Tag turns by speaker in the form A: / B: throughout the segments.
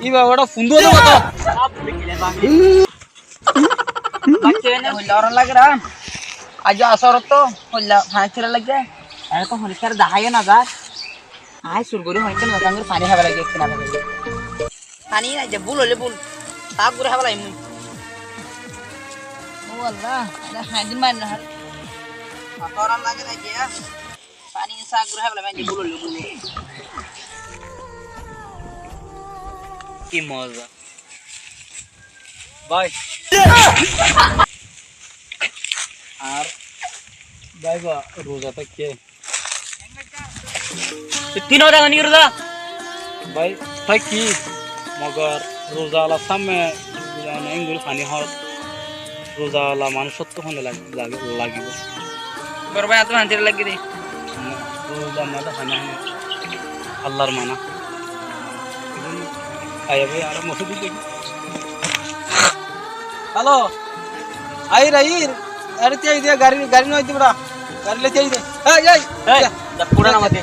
A: ইবা ওটা ফুন্দো তো কত
B: বাচ্চা এনে হইলা ওর লাগে রা আজ আসর তো হইলা ফাঁচিরা লাগে আর তো হরিকার দাহায় না যা আই সুরগুরি হইতে মতাঙ্গের পানি খাবে লাগে কিনা লাগে পানি না যে বুল হলে বুল তাপ করে খাবে লাগে ও আল্লাহ এটা হাঁদি মার না হার তোরা লাগে না যে পানি সাগ করে খাবে লাগে বুল হলে বুল
A: কি মজা ভাই আর ভাইবা রোজাটা কে
B: 3 টাকা নিয়ে রোজা
A: ভাই তাই কি মগর রোজালা সামনে এঙ্গুল পানি হত রোজালা মানুষ তো হনে লাগিব
B: বড় ভাই এত হাঁচিরা লাগি দে
A: রোজা মাথা পানি হয় আল্লাহর মানা আয় ভাই আর মসজিদ দেখি হ্যালো আইর আইর আরে চাই দে গাড়ি নয় দিবড়া গাড়ি লে চাই দে এই এই
B: যা পুরা না মতে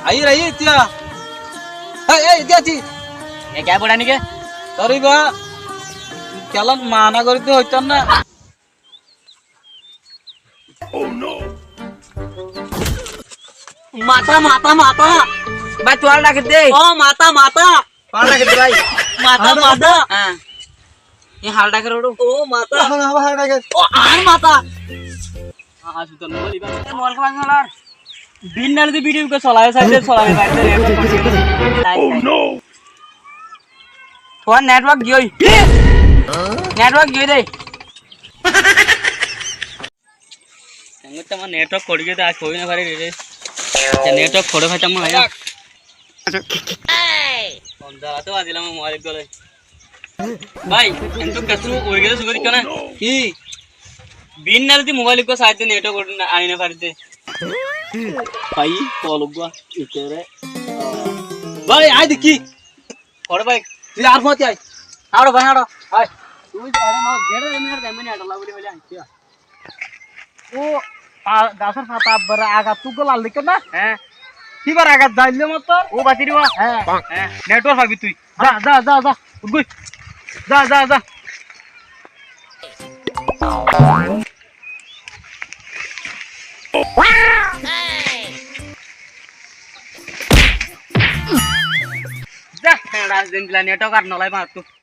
A: আইর আইর তিয়া এই দিয়াছি
B: এ কে পড়ানি কে
A: তরিবা কেলা মানা করিতে হইতাম না
B: মাথা মাথা মাথা ভাই তোয়াল রাখে দে ও মাথা মাথা তোয়াল রাখে দে ভাই মাথা মাথা হ্যাঁ ये हाल डाकर रोडो ओ माता
A: হাল ডাকে
B: ओ आर माता
A: हां सुतल मोबाइल बा
B: मोबाइल का बांगलार
A: बिन नाल दी वीडियो को चलाए साइड चलाए बाइक
B: ओ नो तो नेटवर्क जोई दे
A: संगत मा नेटवर्क कोड के आज कोई ना पारे रे ये नेटवर्क फोड़े फाटा मा आया बंदा तो आदिला मा मोबाइल गले भाई एंतो कसु ओई गेले सुगरी कना की बिन नाल दी मोबाइल को साइड नेटवर्क कोड आईना पारते भाई कॉलगवा इतरे भाई आय देखी और भाई তুই আর মত আই
B: आड़ो भाई आड़ो
A: हाय তুই আরে না গেড়ে মিনিট দেমনি আটা লাগলি বলে আইছিয়া ও গাছর পাতা বড় আগা তুগো লাল দিক না
B: हैं
A: কি বার আগা যাইলে মত
B: ओ बाती दिवा
A: হ্যাঁ
B: हैं
A: নেটওয়ার্ক পাবি তুই যা যা যা যা উঠবি যা যা যা
B: जा राजदिन नेटवर्क আর নলাই মার তো